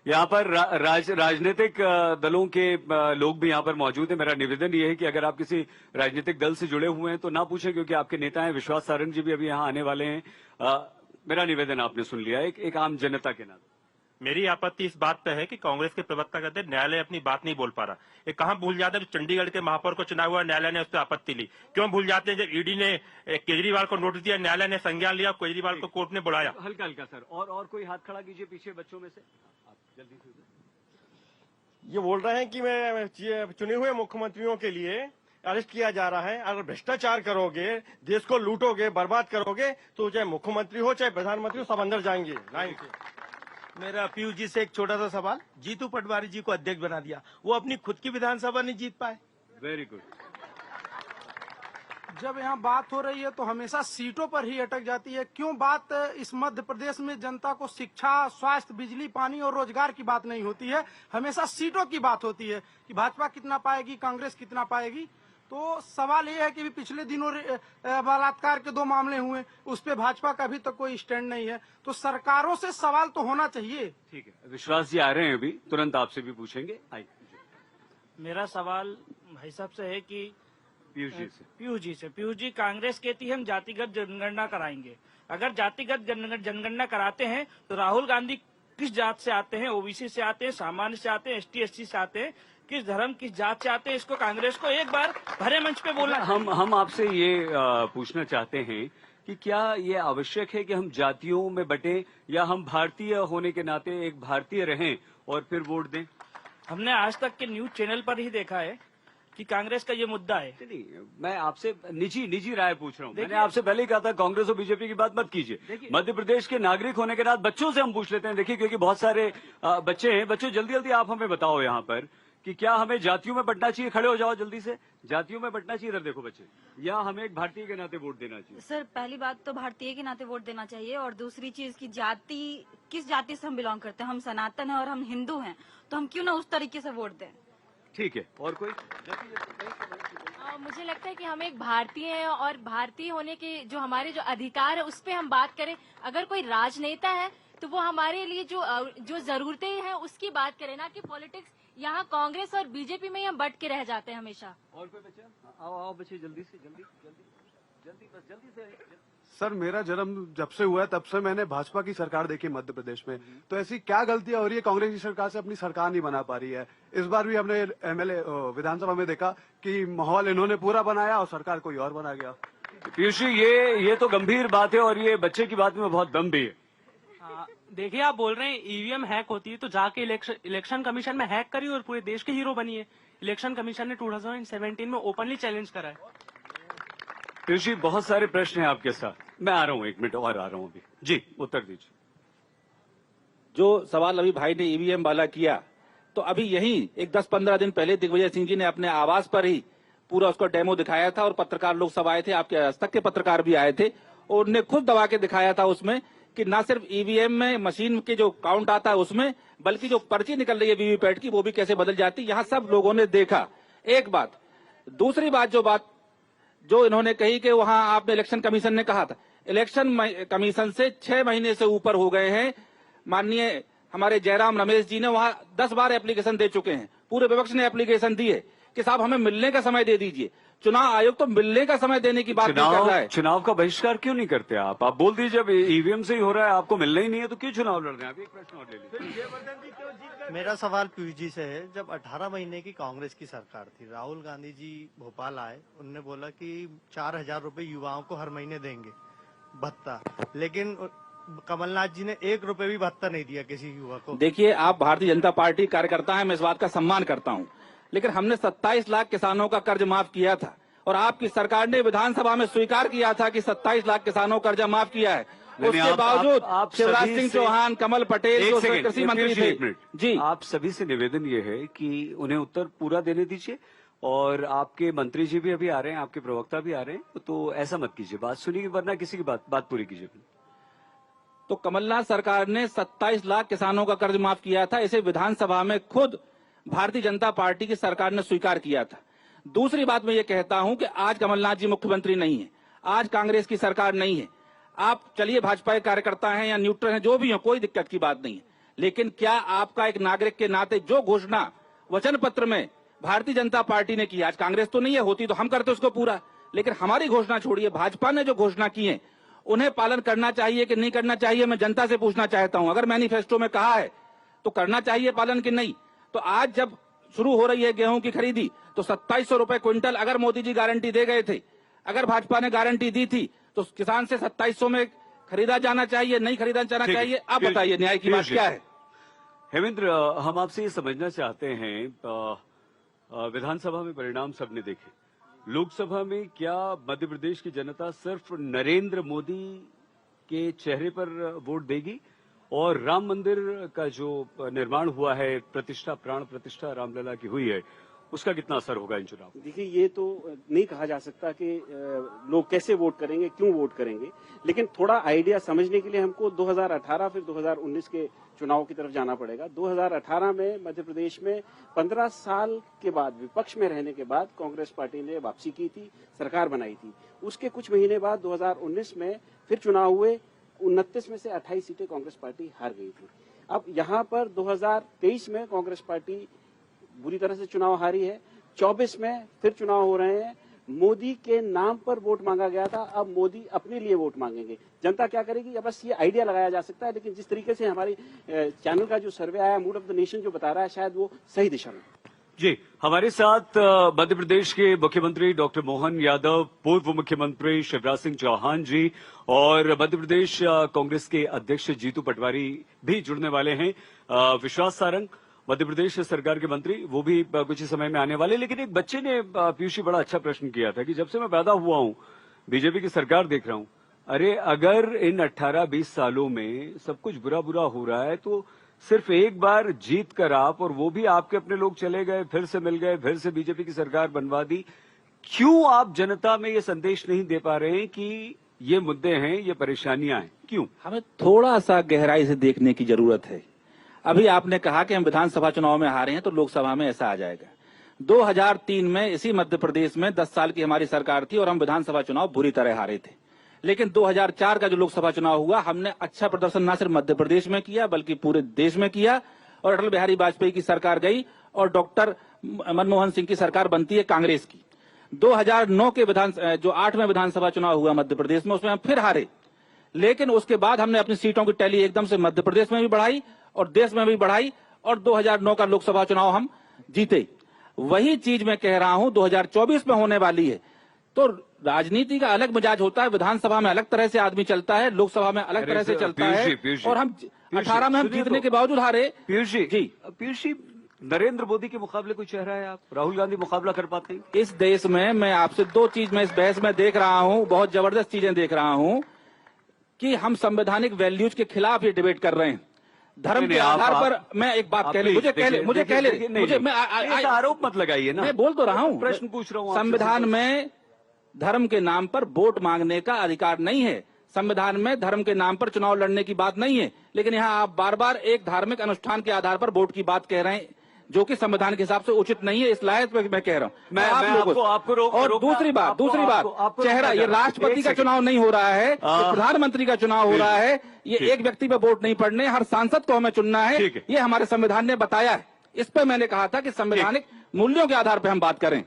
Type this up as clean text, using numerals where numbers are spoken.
यहाँ पर राजनीतिक दलों के लोग भी यहाँ पर मौजूद हैं। मेरा निवेदन ये है कि अगर आप किसी राजनीतिक दल से जुड़े हुए हैं तो ना पूछें, क्योंकि आपके नेता हैं विश्वास सारंग जी भी अभी यहाँ आने वाले हैं। मेरा निवेदन आपने सुन लिया, एक आम जनता के नाते। मेरी आपत्ति इस बात पे है कि कांग्रेस के प्रवक्ता कहते हैं न्यायालय अपनी बात नहीं बोल पा रहा। ये कहाँ भूल जाते हैं, चंडीगढ़ के महापौर को चुना हुआ न्यायालय ने उस पर आपत्ति ली। क्यों भूल जाते हैं, जब ईडी ने केजरीवाल को नोटिस दिया, न्यायालय ने संज्ञान लिया, केजरीवाल को कोर्ट ने बुलाया। हल्का हल्का सर, और कोई हाथ खड़ा कीजिए पीछे बच्चों में से, आप जल्दी से। ये बोल रहे हैं कि मैं चुने हुए मुख्यमंत्रियों के लिए अरेस्ट किया जा रहा है। अगर भ्रष्टाचार करोगे, देश को लूटोगे, बर्बाद करोगे, तो चाहे मुख्यमंत्री हो चाहे प्रधानमंत्री हो, सब अंदर जाएंगे लाइन से। मेरा पीयूष जी से एक छोटा सा सवाल, जीतू पटवारी जी को अध्यक्ष बना दिया, वो अपनी खुद की विधानसभा नहीं जीत पाए। Very good. जब यहाँ बात हो रही है तो हमेशा सीटों पर ही अटक जाती है। क्यों बात इस मध्य प्रदेश में जनता को शिक्षा, स्वास्थ्य, बिजली, पानी और रोजगार की बात नहीं होती है, हमेशा सीटों की बात होती है कि भाजपा कितना पाएगी, कांग्रेस कितना पाएगी। तो सवाल ये है कि पिछले दिनों बलात्कार के 2 मामले हुए, उस पे भाजपा का अभी तक कोई स्टैंड नहीं है। तो सरकारों से सवाल तो होना चाहिए। ठीक है, विश्वास जी आ रहे हैं अभी, तुरंत आपसे भी पूछेंगे। मेरा सवाल भाई साहब से है कि पीयूष जी कांग्रेस कहती है हम जातिगत जनगणना कराएंगे। अगर जातिगत जनगणना कराते हैं तो राहुल गांधी किस जात से आते हैं, ओबीसी से आते हैं, सामान्य से आते हैं, एसटी एससी से आते हैं, किस धर्म किस जात से आते हैं, इसको कांग्रेस को एक बार भरे मंच पे बोलना। हम आपसे ये पूछना चाहते हैं कि क्या ये आवश्यक है कि हम जातियों में बटें, या हम भारतीय होने के नाते एक भारतीय रहें और फिर वोट दें? हमने आज तक के न्यूज चैनल पर ही देखा है कि कांग्रेस का ये मुद्दा है। नहीं, मैं आपसे निजी राय पूछ रहा हूँ। मैंने आपसे पहले ही कहा था कांग्रेस और बीजेपी की बात मत कीजिए। मध्य प्रदेश के नागरिक होने के नाते बच्चों से हम पूछ लेते हैं। देखिए, क्योंकि बहुत सारे बच्चे हैं। बच्चों, जल्दी आप हमें बताओ यहाँ पर कि क्या हमें जातियों में बंटना चाहिए? खड़े हो जाओ जल्दी से। जातियों में बंटना चाहिए, इधर देखो बच्चे, या हमें एक भारतीय के नाते वोट देना चाहिए? सर, पहली बात तो भारतीय के नाते वोट देना चाहिए, और दूसरी चीज की जाति, किस जाति से हम बिलोंग करते हैं। हम सनातन हैं और हम हिंदू हैं, तो हम क्यों ना उस तरीके से वोट दें। ठीक है, और कोई? मुझे लगता है कि हम एक भारतीय हैं, और भारतीय होने के जो हमारे जो अधिकार है उस पे हम बात करें। अगर कोई राजनेता है तो वो हमारे लिए जो जरूरतें हैं उसकी बात करें, ना कि पॉलिटिक्स। यहाँ कांग्रेस और बीजेपी में ही हम बट के रह जाते हैं हमेशा। और कोई बच्चा? आओ बच्चे, जल्दी से जल्दी से। सर, मेरा जन्म जब से हुआ है तब से मैंने भाजपा की सरकार देखी मध्य प्रदेश में। तो ऐसी क्या गलतियां हो रही है, कांग्रेस की सरकार से अपनी सरकार नहीं बना पा रही है। इस बार भी हमने एमएलए विधानसभा में देखा कि माहौल इन्होंने पूरा बनाया और सरकार कोई और बना गया। पीयूष जी, ये तो गंभीर बात है, और ये बच्चे की बात में बहुत दम भी है। देखिए, आप बोल रहे हैं ईवीएम हैक होती है, तो जाके इलेक्शन कमीशन में हैक करिए और पूरे देश के हीरो बनिए। इलेक्शन कमीशन ने 2017 में ओपनली चैलेंज करा है। पीयूष जी, बहुत सारे प्रश्न हैं आपके साथ। मैं आ रहा हूँ, 1 मिनट और आ रहा हूँ अभी। जी, उत्तर दीजिए। जो सवाल अभी भाई ने ईवीएम वाला किया, तो अभी यही एक 10-15 दिन पहले दिग्विजय सिंह जी ने अपने आवास पर ही पूरा उसका डेमो दिखाया था, और पत्रकार लोग सब आए थे, आपके आज तक के पत्रकार भी आए थे, और उन्हें खुद दबा के दिखाया था उसमें कि ना सिर्फ ईवीएम में मशीन के जो काउंट आता है उसमें, बल्कि जो पर्ची निकल रही है वीवीपैट की, वो भी कैसे बदल जाती, यहाँ सब लोगों ने देखा। एक बात। दूसरी बात जो इन्होंने कही कि वहां आपने इलेक्शन कमीशन ने कहा था, इलेक्शन कमीशन से 6 महीने से ऊपर हो गए हैं। माननीय हमारे जयराम रमेश जी ने वहां 10 बार एप्लीकेशन दे चुके हैं, पूरे विपक्ष ने एप्लीकेशन दी है कि साहब हमें मिलने का समय दे दीजिए। चुनाव आयोग तो मिलने का समय देने की बात नहीं कर रहा है। चुनाव का बहिष्कार क्यों नहीं करते आप बोल दीजिए, जब ईवीएम से ही हो रहा है, आपको मिलना ही नहीं है, तो क्यों चुनाव लड़ रहे हैं आप? एक प्रश्न और ले लीजिए। मेरा सवाल पीयूष जी से है, जब 18 महीने की कांग्रेस की सरकार थी, राहुल गांधी जी भोपाल आए, उन्होंने बोला कि 4000 रुपए युवाओं को हर महीने देंगे भत्ता, लेकिन कमलनाथ जी ने 1 रुपए भी भत्ता नहीं दिया किसी युवा को। देखिए, आप भारतीय जनता पार्टी कार्यकर्ता हैं, मैं इस बात का सम्मान करता हूं, लेकिन हमने 27 लाख किसानों का कर्ज माफ किया था, और आपकी सरकार ने विधानसभा में स्वीकार किया था कि 27 लाख किसानों का कर्जा माफ किया है। उसके बावजूद शिवराज सिंह चौहान, कमल पटेल जो कृषि मंत्री थे, जी, आप सभी से निवेदन ये है कि उन्हें उत्तर पूरा देने दीजिए, और आपके मंत्री जी भी अभी आ रहे हैं, आपके प्रवक्ता भी आ रहे हैं, तो ऐसा मत कीजिए, बात सुनिए, वरना किसी की बात पूरी कीजिए। तो कमलनाथ सरकार ने 27 लाख किसानों का कर्ज माफ किया था, इसे विधानसभा में खुद भारतीय जनता पार्टी की सरकार ने स्वीकार किया था। दूसरी बात मैं ये कहता हूं कि आज कमलनाथ जी मुख्यमंत्री नहीं है, आज कांग्रेस की सरकार नहीं है। आप चलिए भाजपा के कार्यकर्ता हैं या न्यूट्रल हैं, जो भी हो, कोई दिक्कत की बात नहीं है, लेकिन क्या आपका एक नागरिक के नाते जो घोषणा वचन पत्र में भारतीय जनता पार्टी ने की, आज कांग्रेस तो नहीं है, होती तो हम करते उसको पूरा, लेकिन हमारी घोषणा छोड़िए, भाजपा ने जो घोषणा की है उन्हें पालन करना चाहिए कि नहीं करना चाहिए, मैं जनता से पूछना चाहता हूं। अगर मैनिफेस्टो में कहा है तो करना चाहिए पालन कि नहीं। तो आज जब शुरू हो रही है गेहूं की खरीदी तो 2700 रुपए क्विंटल अगर मोदी जी गारंटी दे गए थे, अगर भाजपा ने गारंटी दी थी तो किसान से 2700 में खरीदा जाना चाहिए, नहीं खरीदा जाना चाहिए। आप बताइए न्याय की बात क्या है। हेमेंद्र, हम आपसे ये समझना चाहते हैं, विधानसभा में परिणाम सबने देखे, लोकसभा में क्या मध्य प्रदेश की जनता सिर्फ नरेंद्र मोदी के चेहरे पर वोट देगी और राम मंदिर का जो निर्माण हुआ है, प्रतिष्ठा, प्राण प्रतिष्ठा रामलला की हुई है, उसका कितना असर होगा इन चुनाव? देखिए, ये तो नहीं कहा जा सकता कि लोग कैसे वोट करेंगे, क्यों वोट करेंगे, लेकिन थोड़ा आइडिया समझने के लिए हमको 2018 फिर 2019 के चुनाव की तरफ जाना पड़ेगा। 2018 में मध्य प्रदेश में 15 साल के बाद, विपक्ष में रहने के बाद कांग्रेस पार्टी ने वापसी की थी, सरकार बनाई थी। उसके कुछ महीने बाद 2019 में फिर चुनाव हुए, 29 में से 28 सीटें कांग्रेस पार्टी हार गई थी। अब यहाँ पर 2023 में कांग्रेस पार्टी बुरी तरह से चुनाव हारी है, 24 में फिर चुनाव हो रहे हैं, मोदी के नाम पर वोट मांगा गया था, अब मोदी अपने लिए वोट मांगेंगे। जनता क्या करेगी, बस ये आइडिया लगाया जा सकता है, लेकिन जिस तरीके से हमारी चैनल का जो सर्वे आया, मूड ऑफ द नेशन जो बता रहा है, शायद वो सही दिशा में। जी, हमारे साथ मध्य प्रदेश के मुख्यमंत्री डॉक्टर मोहन यादव, पूर्व मुख्यमंत्री शिवराज सिंह चौहान जी और मध्य प्रदेश कांग्रेस के अध्यक्ष जीतू पटवारी भी जुड़ने वाले हैं। विश्वास सारंग, मध्य प्रदेश सरकार के मंत्री, वो भी कुछ ही समय में आने वाले। लेकिन एक बच्चे ने पीयूष जी बड़ा अच्छा प्रश्न किया था कि जब से मैं पैदा हुआ हूं बीजेपी की सरकार देख रहा हूं, अरे अगर इन 18-20 सालों में सब कुछ बुरा बुरा हो रहा है तो सिर्फ एक बार जीत कर आप, और वो भी आपके अपने लोग चले गए, फिर से मिल गए, फिर से बीजेपी की सरकार बनवा दी, क्यों आप जनता में ये संदेश नहीं दे पा रहे हैं कि ये मुद्दे हैं, ये परेशानियां हैं? क्यों? हमें थोड़ा सा गहराई से देखने की जरूरत है। अभी आपने कहा कि हम विधानसभा चुनाव में हारे हैं तो लोकसभा में ऐसा आ जाएगा। 2003 में इसी मध्य प्रदेश में 10 साल की हमारी सरकार थी और हम विधानसभा चुनाव बुरी तरह हारे थे, लेकिन 2004 का जो लोकसभा चुनाव हुआ, हमने अच्छा प्रदर्शन न सिर्फ मध्य प्रदेश में किया बल्कि पूरे देश में किया, और अटल बिहारी वाजपेयी की सरकार गई और डॉक्टर मनमोहन सिंह की सरकार बनती है कांग्रेस की। 2009 के जो 8वें विधानसभा चुनाव हुआ मध्य प्रदेश में, उसमें हम फिर हारे, लेकिन उसके बाद हमने अपनी सीटों की टैली एकदम से मध्य प्रदेश में भी बढ़ाई और देश में भी बढ़ाई और 2009 का लोकसभा चुनाव हम जीते। वही चीज मैं कह रहा हूं 2024 में होने वाली है। तो राजनीति का अलग मिजाज होता है, विधानसभा में अलग तरह से आदमी चलता है, लोकसभा में अलग तरह से चलता है, और हम 18 में हम जीतने के बावजूद हारे। पीयूष जी, नरेंद्र मोदी के मुकाबले कोई चेहरा है? आप राहुल गांधी मुकाबला कर पाते हैं इस देश में? मैं आपसे 2 चीज मैं इस बहस में देख रहा हूं, बहुत जबरदस्त चीजें देख रहा हूं कि हम संवैधानिक वैल्यूज के खिलाफ ये डिबेट कर रहे हैं। धर्म के आधार पर मैं एक बात कह ले, मुझे आरोप मत लगाइए ना, मैं बोल तो रहा हूं, प्रश्न पूछ रहा हूं। संविधान में धर्म के नाम पर वोट मांगने का अधिकार नहीं है, संविधान में धर्म के नाम पर चुनाव लड़ने की बात नहीं है, लेकिन यहाँ आप बार बार एक धार्मिक अनुष्ठान के आधार पर वोट की बात कह रहे हैं, जो कि संविधान के हिसाब से उचित नहीं है। इस लायक मैं कह रहा हूँ और दूसरी बात चेहरा, ये राष्ट्रपति का चुनाव नहीं हो रहा है, प्रधानमंत्री का चुनाव हो रहा है, ये एक व्यक्ति पे वोट नहीं पड़ने, हर सांसद को हमें चुनना है, ये हमारे संविधान ने बताया है। इस पर मैंने कहा था कि संवैधानिक मूल्यों के आधार पर हम बात करें।